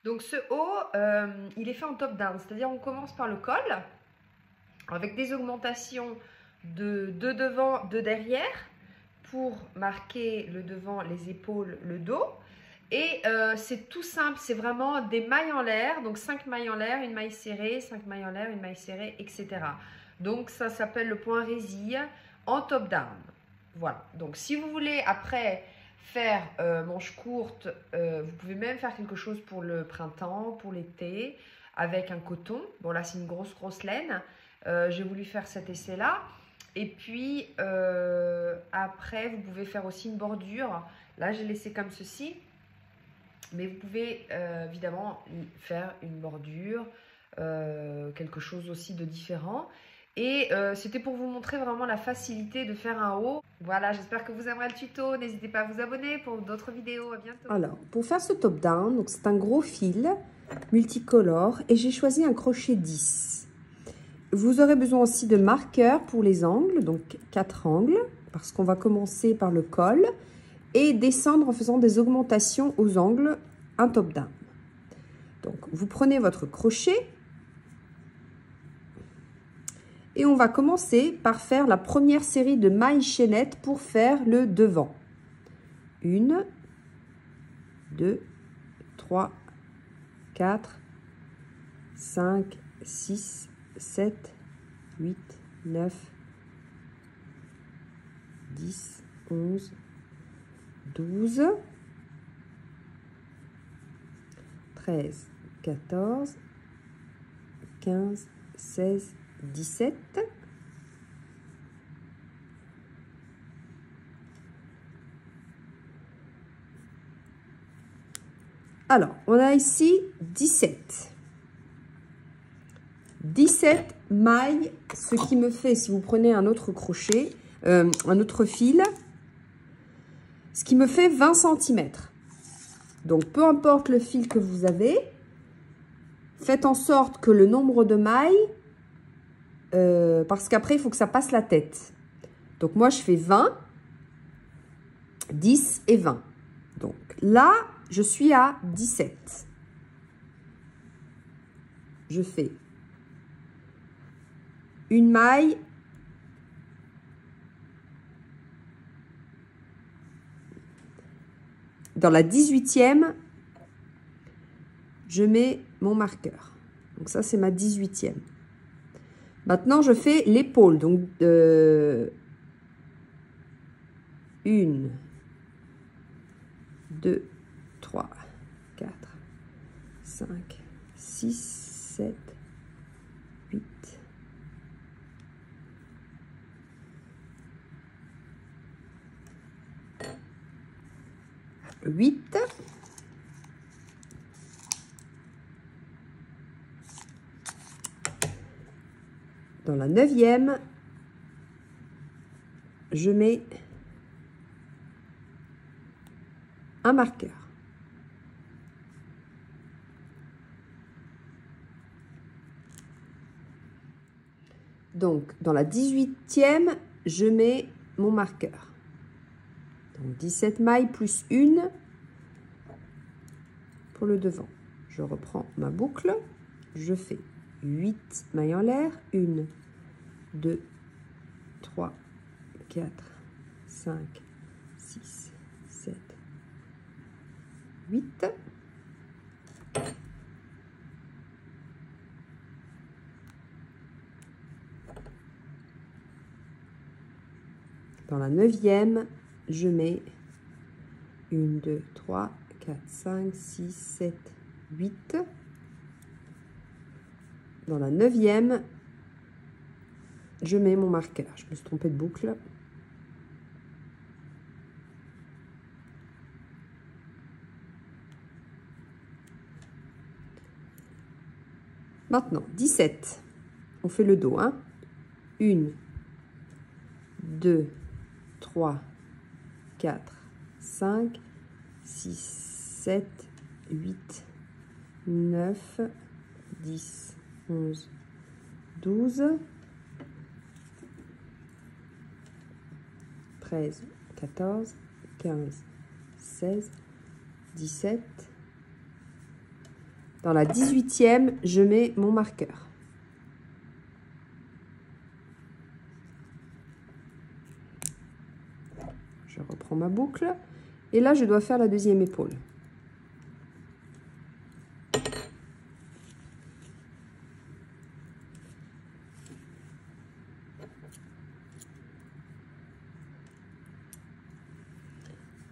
Donc ce haut, il est fait en top-down, c'est-à-dire on commence par le col, avec des augmentations de 2 devant, 2 derrière, pour marquer le devant, les épaules, le dos. Et c'est tout simple, c'est vraiment des mailles en l'air, donc 5 mailles en l'air, une maille serrée, 5 mailles en l'air, une maille serrée, etc. Donc ça s'appelle le point résille en top-down. Voilà, donc si vous voulez après faire manches courtes, vous pouvez même faire quelque chose pour le printemps, pour l'été, avec un coton. Bon là c'est une grosse laine, j'ai voulu faire cet essai-là. Et puis après vous pouvez faire aussi une bordure, là j'ai laissé comme ceci. Mais vous pouvez évidemment faire une bordure, quelque chose aussi de différent. Et c'était pour vous montrer vraiment la facilité de faire un haut. Voilà, j'espère que vous aimerez le tuto. N'hésitez pas à vous abonner pour d'autres vidéos. À bientôt. Alors, pour faire ce top down, donc c'est un gros fil multicolore et j'ai choisi un crochet 10. Vous aurez besoin aussi de marqueurs pour les angles, donc 4 angles, parce qu'on va commencer par le col et descendre en faisant des augmentations aux angles, un top down. Donc, vous prenez votre crochet et on va commencer par faire la première série de mailles chaînettes pour faire le devant. 1, 2, 3, 4, 5, 6, 7, 8, 9, 10, 11, 12, 13, 14, 15, 16, 17. Alors, on a ici 17. 17 mailles, ce qui me fait, si vous prenez un autre crochet, un autre fil, ce qui me fait 20 cm. Donc, peu importe le fil que vous avez, faites en sorte que le nombre de mailles, parce qu'après, il faut que ça passe la tête. Donc, moi, je fais 20, 10 et 20. Donc, là, je suis à 17. Je fais une maille, dans la 18e, je mets mon marqueur. Donc ça, c'est ma 18e. Maintenant, je fais l'épaule. Donc, 1, 2, 3, 4, 5, 6, 7, 8, 8. Dans la 9e, je mets un marqueur. Donc, dans la 18e, je mets mon marqueur. Donc, 17 mailles plus 1 pour le devant. Je reprends ma boucle. Je fais 8 mailles en l'air. 1, 2, 3, 4, 5, 6, 7, 8. Dans la 9e, je mets 1, 2, 3, 4, 5, 6, 7, 8. Dans la 9e, je mets mon marqueur. Je me suis trompée de boucle. Maintenant, 17. On fait le dos. 1, 2, 3, 4, 5, 6, 7, 8, 9, 10, 11, 12, 13, 14, 15, 16, 17, Dans la 18e, je mets mon marqueur. Je reprends ma boucle. Et là, je dois faire la deuxième épaule.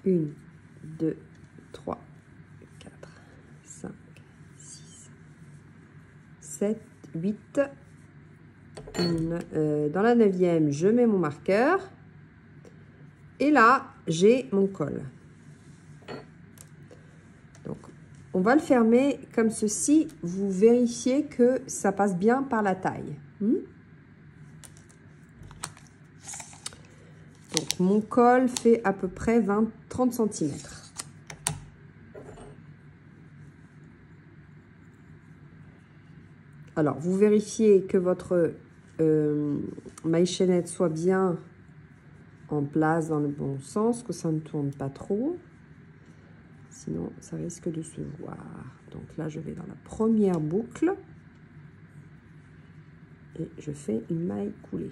Une, 2, 3, 4, 5, 6, 7, 8. Dans la 9e, je mets mon marqueur. Et là, j'ai mon col. Donc, on va le fermer comme ceci. Vous vérifiez que ça passe bien par la taille. Donc, mon col fait à peu près 30 cm. Alors, vous vérifiez que votre maille chaînette soit bien en place dans le bon sens, que ça ne tourne pas trop. Sinon, ça risque de se voir. Donc là, je vais dans la première boucle. Et je fais une maille coulée.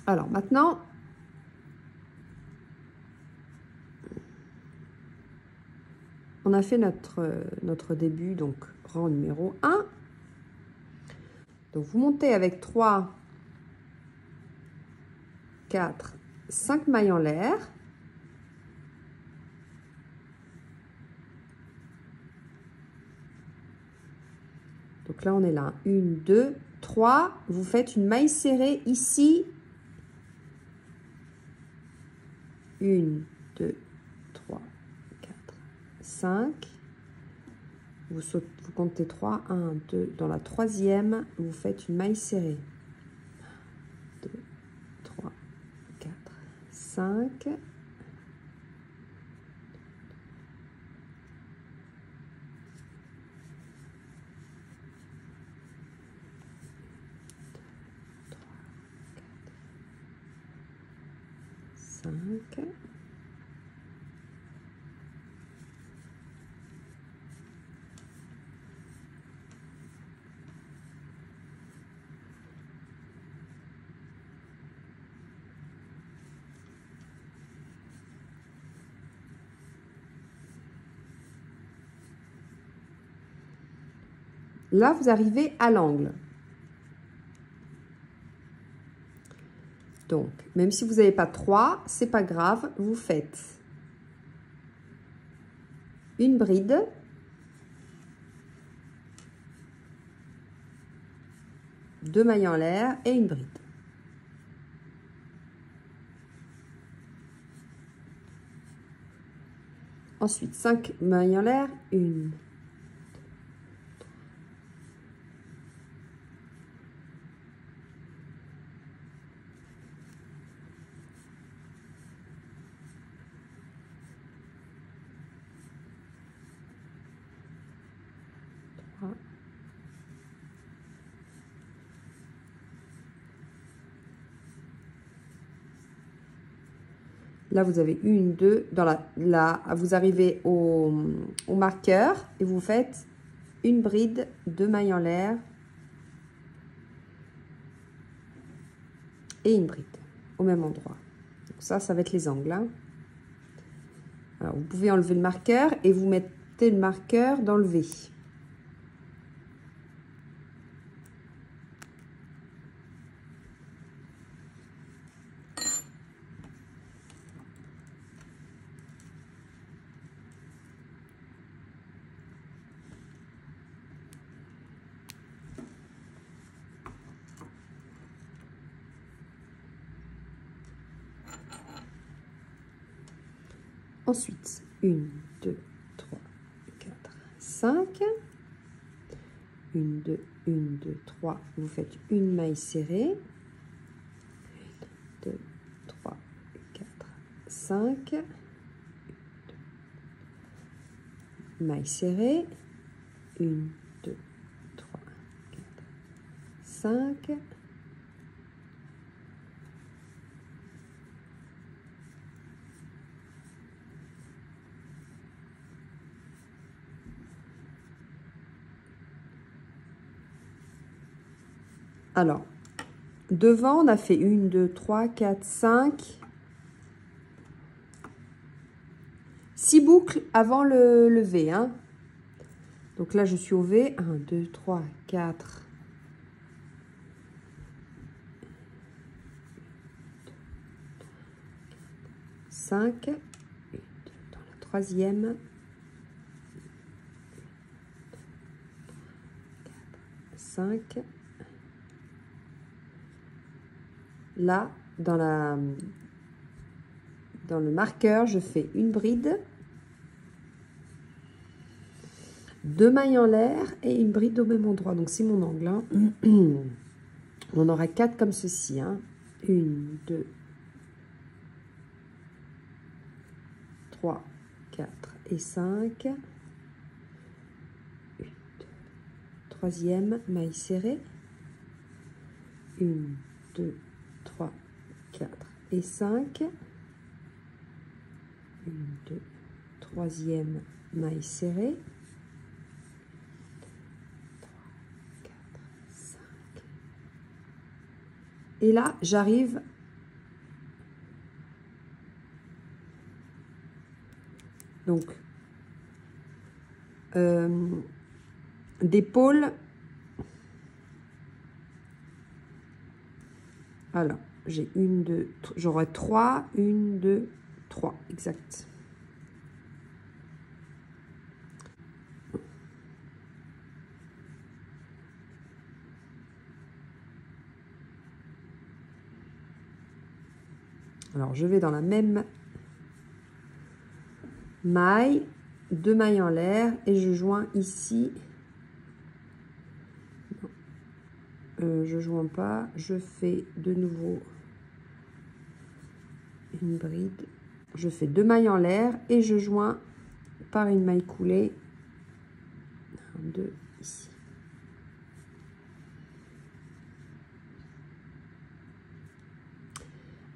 Alors maintenant, on a fait notre début, donc rang numéro 1. Donc vous montez avec 3, 4, 5 mailles en l'air. Donc là, on est là. 1, 2, 3. Vous faites une maille serrée ici. 1, 2, 3, 4, 5. Vous comptez 3, 1, 2. Dans la troisième, vous faites une maille serrée. 2, 3, 4, 5. Là, vous arrivez à l'angle. Donc, même si vous n'avez pas 3, c'est pas grave, vous faites une bride, deux mailles en l'air et une bride. Ensuite, 5 mailles en l'air, 1, 3, là, vous avez 1, 2, vous arrivez au marqueur et vous faites une bride, 2 mailles en l'air et une bride au même endroit. Donc ça va être les angles. Hein. Alors, vous pouvez enlever le marqueur et vous mettez le marqueur dans le V. Ensuite, 1, 2, 3, 4, 5. 1, 2, 1, 2, 3. Vous faites une maille serrée. 1, 2, 3, 4, 5. Maille serrée. 1, 2, 3, 4, 5. Alors, devant, on a fait 1, 2, 3, 4, 5. 6 boucles avant le V. Hein. Donc là, je suis au V. 1, 2, 3, 4. 5. Dans la troisième. 5. Là, dans le marqueur, je fais une bride, 2 mailles en l'air et une bride au même endroit. Donc, c'est mon angle. Hein. On aura 4 comme ceci. Hein. 1, 2, 3, 4 et 5. 1, 2, troisième, maille serrée. 1, 2, 3, 4 et 5. 1, 2, troisième, maille serrée. 3, 4, 5. Et là, j'arrive donc d'épaule. Alors, j'ai 1, 2, j'aurai 3, 1, 2, 3, exact. Alors, je vais dans la même maille, 2 mailles en l'air et je joins ici. Je joins pas, je fais de nouveau une bride. Je fais 2 mailles en l'air et je joins par une maille coulée. 1, 2, ici.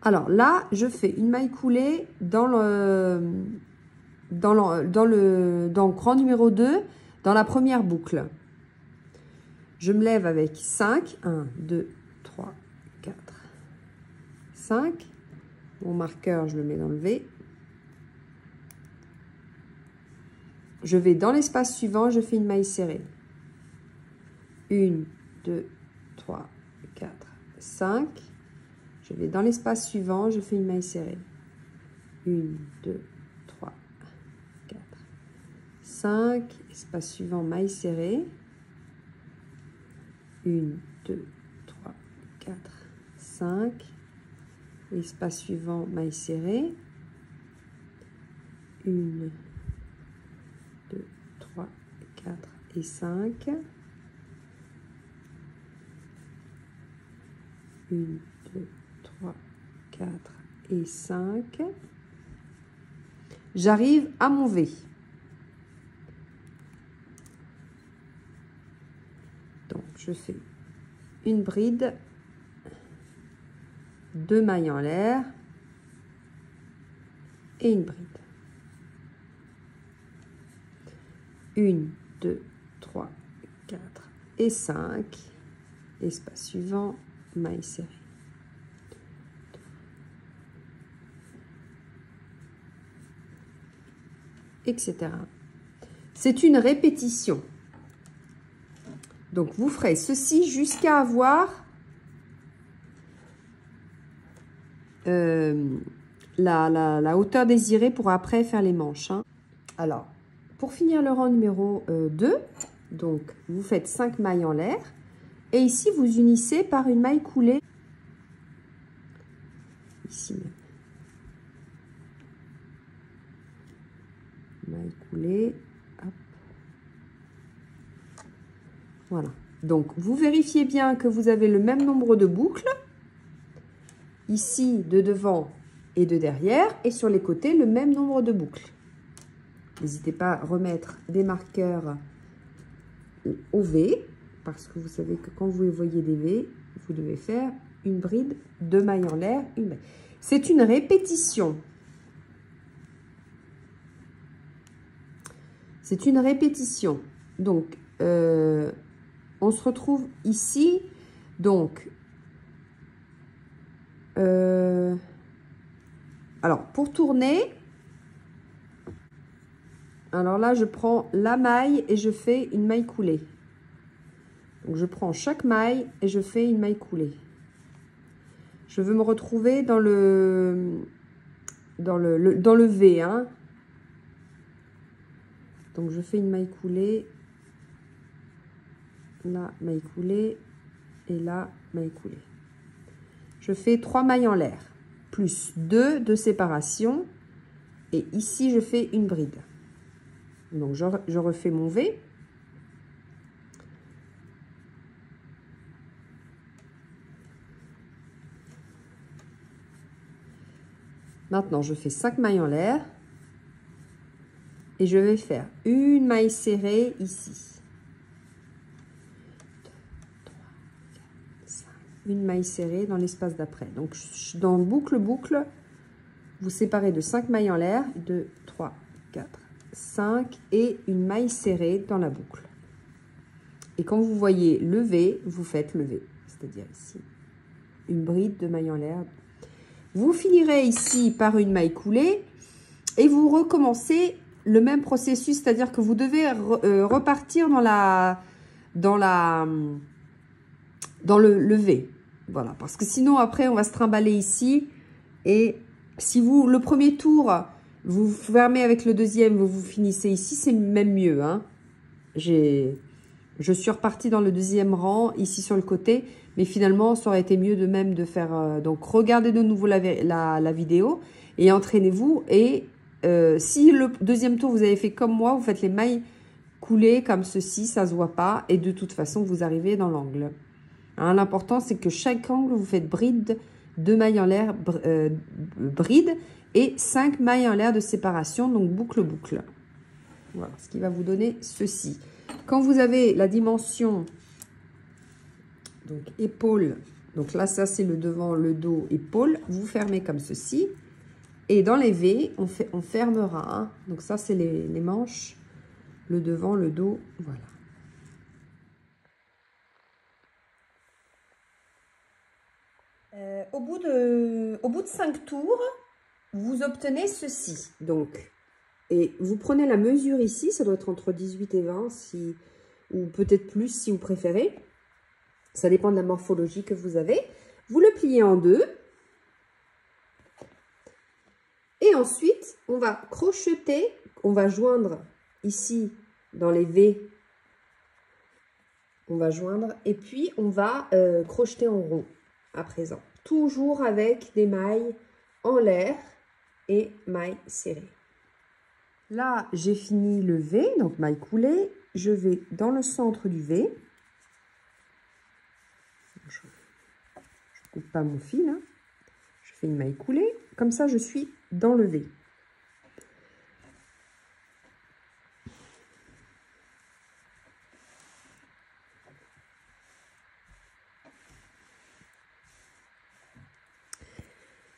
Alors là, je fais une maille coulée dans le cran numéro 2, dans la première boucle. Je me lève avec 5, 1, 2, 3, 4, 5. Mon marqueur, je le mets dans le V. Je vais dans l'espace suivant, je fais une maille serrée. 1, 2, 3, 4, 5. Je vais dans l'espace suivant, je fais une maille serrée. 1, 2, 3, 4, 5. Espace suivant, maille serrée. 1, 2, 3, 4, 5. Espace suivant, maille serrée. 1, 2, 3, 4 et 5. 1, 2, 3, 4 et 5. J'arrive à mon V. Donc, je fais une bride, 2 mailles en l'air et une bride. 1, 2, 3, 4 et 5. Espace suivant, maille serrée. Etc. C'est une répétition. Donc, vous ferez ceci jusqu'à avoir la hauteur désirée pour après faire les manches. Hein. Alors, pour finir le rang numéro 2, donc, vous faites 5 mailles en l'air. Et ici, vous unissez par une maille coulée. Ici. Maille coulée. Hop. Voilà. Donc, vous vérifiez bien que vous avez le même nombre de boucles. Ici, de devant et de derrière. Et sur les côtés, le même nombre de boucles. N'hésitez pas à remettre des marqueurs au V. Parce que vous savez que quand vous voyez des V, vous devez faire une bride, 2 mailles en l'air, une maille. C'est une répétition. C'est une répétition. Donc, on se retrouve ici Donc, alors pour tourner, alors là je prends la maille et je fais une maille coulée. Donc je prends chaque maille et je fais une maille coulée. Je veux me retrouver dans le V, hein. Donc je fais une maille coulée, là maille coulée et là maille coulée. Je fais 3 mailles en l'air plus 2 de séparation et ici je fais une bride. Donc je refais mon V. Maintenant, je fais 5 mailles en l'air et je vais faire une maille serrée ici. 2, 3, 4, 5. Une maille serrée dans l'espace d'après. Donc, dans boucle, vous séparez de 5 mailles en l'air. 2, 3, 4, 5 et une maille serrée dans la boucle. Et quand vous voyez le V, vous faites le V. C'est-à-dire ici, une bride de maille en l'air. Vous finirez ici par une maille coulée et vous recommencez le même processus, c'est-à-dire que vous devez repartir dans le V. Voilà, parce que sinon après on va se trimballer ici et si vous, le premier tour, vous fermez avec le deuxième, vous finissez ici, c'est même mieux, hein. Je suis repartie dans le deuxième rang, ici sur le côté, mais finalement, ça aurait été mieux de même de faire... donc, regardez de nouveau la vidéo et entraînez-vous. Et si le deuxième tour, vous avez fait comme moi, vous faites les mailles coulées comme ceci, ça ne se voit pas. Et de toute façon, vous arrivez dans l'angle. Hein, l'important, c'est que chaque angle, vous faites bride, 2 mailles en l'air, bride, et 5 mailles en l'air de séparation, donc boucle-boucle. Voilà, ce qui va vous donner ceci. Quand vous avez la dimension, donc épaule, donc là, ça c'est le devant, le dos, épaule, vous fermez comme ceci. Et dans les V, on fermera. Hein. Donc ça, c'est les manches, le devant, le dos, voilà. Au bout de 5 tours, vous obtenez ceci. Donc, et vous prenez la mesure ici, ça doit être entre 18 et 20, ou peut-être plus si vous préférez. Ça dépend de la morphologie que vous avez. Vous le pliez en deux. Et ensuite, on va crocheter, on va joindre ici dans les V. On va joindre et puis on va crocheter en rond à présent. Toujours avec des mailles en l'air et mailles serrées. Là, j'ai fini le V, donc maille coulée. Je vais dans le centre du V. Je ne coupe pas mon fil. Hein. Je fais une maille coulée. Comme ça, je suis dans le V.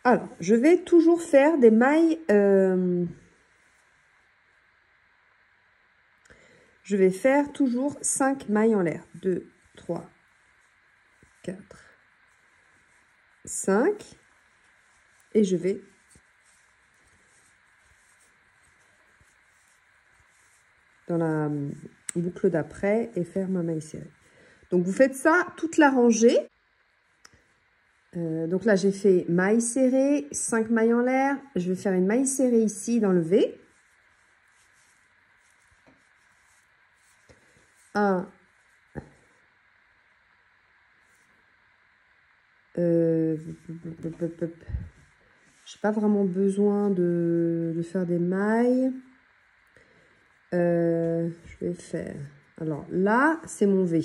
Alors, je vais toujours faire des mailles... je vais faire toujours 5 mailles en l'air. 2, 3, 4, 5. Et je vais dans la boucle d'après et faire ma maille serrée. Donc, vous faites ça toute la rangée. Donc là, j'ai fait maille serrée, 5 mailles en l'air. Je vais faire une maille serrée ici dans le V. 1, j'ai pas vraiment besoin de faire des mailles. Je vais faire... Alors là, c'est mon V.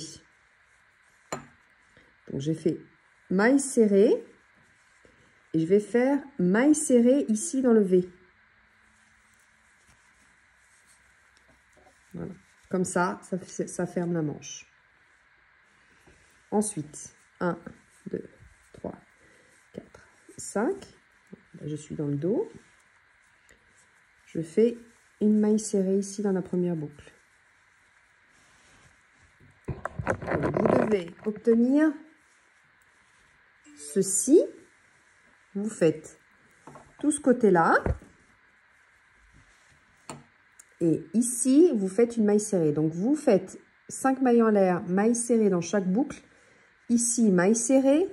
Donc j'ai fait maille serrée et je vais faire maille serrée ici dans le V. Voilà. Comme ça ferme la manche. Ensuite, 1, 2, 3, 4, 5. Là, je suis dans le dos. Je fais une maille serrée ici dans la première boucle. Donc, vous devez obtenir ceci. Vous faites tout ce côté-là. Et ici, vous faites une maille serrée. Donc, vous faites 5 mailles en l'air, maille serrée dans chaque boucle. Ici, maille serrée.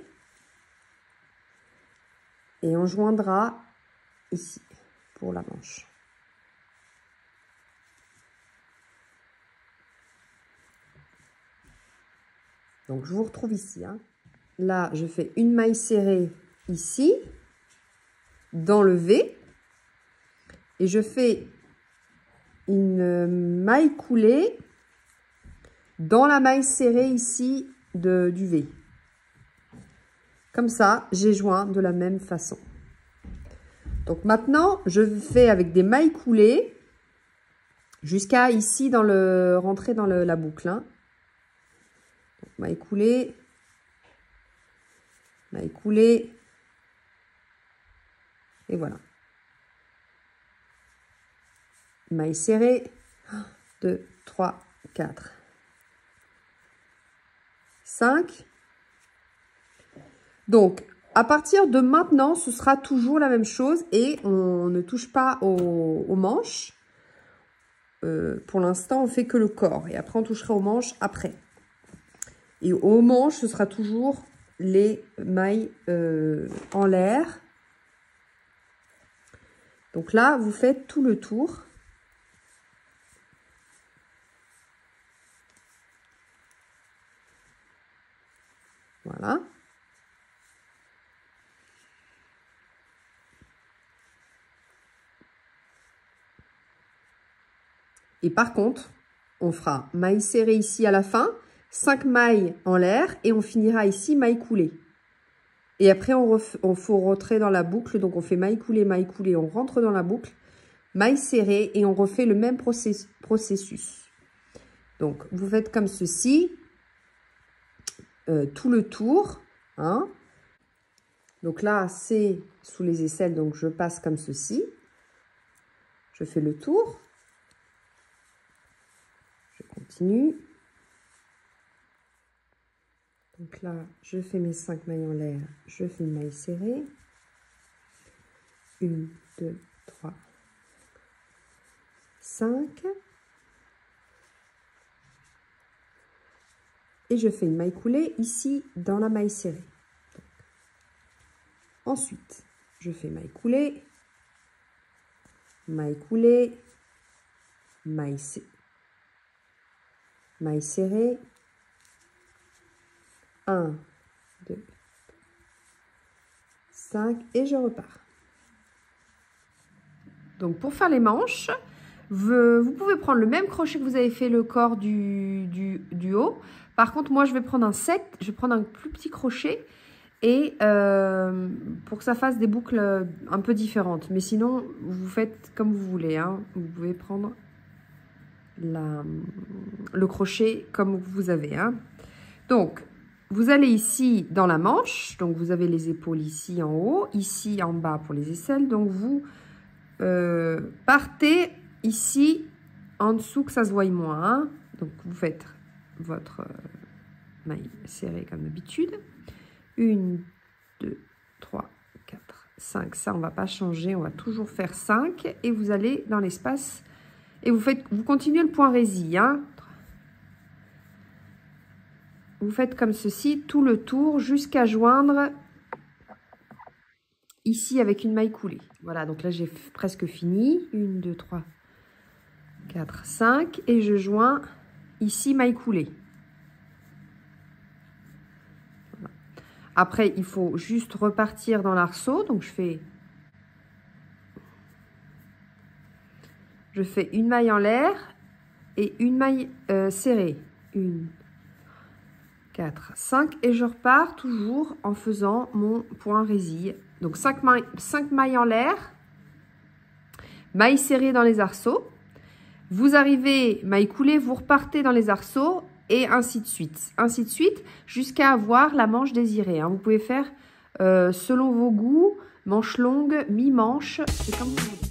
Et on joindra ici pour la manche. Donc, je vous retrouve ici. Hein. Là, je fais une maille serrée ici, dans le V. Et je fais une maille coulée dans la maille serrée ici du V. Comme ça, j'ai joint de la même façon. Donc maintenant, je fais avec des mailles coulées jusqu'à ici rentrer dans la boucle. Hein. Donc, maille coulée, et voilà. Maille serrée, 1, 2, 3, 4, 5. Donc, à partir de maintenant, ce sera toujours la même chose et on ne touche pas aux manches. Pour l'instant, on fait que le corps et après, on touchera aux manches après. Et aux manches, ce sera toujours les mailles en l'air. Donc là, vous faites tout le tour. Voilà. Et par contre, on fera maille serrée ici à la fin, 5 mailles en l'air et on finira ici maille coulée. Et après, on faut rentrer dans la boucle. Donc, on fait maille coulée, on rentre dans la boucle, maille serrée et on refait le même processus. Donc, vous faites comme ceci. Tout le tour. Hein. Donc là, c'est sous les aisselles, donc je passe comme ceci. Je fais le tour. Je continue. Donc là, je fais mes 5 mailles en l'air, je fais une maille serrée. 1, 2, 3, 5. Et je fais une maille coulée ici dans la maille serrée. Donc, ensuite, je fais maille coulée, maille serrée, 1, 2, 5 et je repars. Donc pour faire les manches, vous pouvez prendre le même crochet que vous avez fait le corps du haut. Par contre, moi je vais prendre un 7, je vais prendre un plus petit crochet et pour que ça fasse des boucles un peu différentes. Mais sinon, vous faites comme vous voulez. Hein. Vous pouvez prendre le crochet comme vous avez. Hein. Donc, vous allez ici dans la manche. Donc, vous avez les épaules ici en haut, ici en bas pour les aisselles. Donc, vous partez ici en dessous que ça se voie moins. Hein. Donc, vous faites votre maille serrée comme d'habitude. 1, 2, 3, 4, 5. Ça, on ne va pas changer. On va toujours faire 5. Et vous allez dans l'espace. Et vous continuez le point résille. Hein. Vous faites comme ceci, tout le tour, jusqu'à joindre ici avec une maille coulée. Voilà, donc là, j'ai presque fini. 1, 2, 3, 4, 5. Et je joins ici, maille coulée. Voilà. Après, il faut juste repartir dans l'arceau. Donc, je fais une maille en l'air et une maille serrée. 1, 4, 5 et je repars toujours en faisant mon point résille. Donc 5 mailles en l'air, maille serrée dans les arceaux. Vous arrivez, maille coulée, vous repartez dans les arceaux et ainsi de suite. Ainsi de suite jusqu'à avoir la manche désirée. Hein. Vous pouvez faire selon vos goûts, manche longue, mi-manche, c'est comme vous voulez.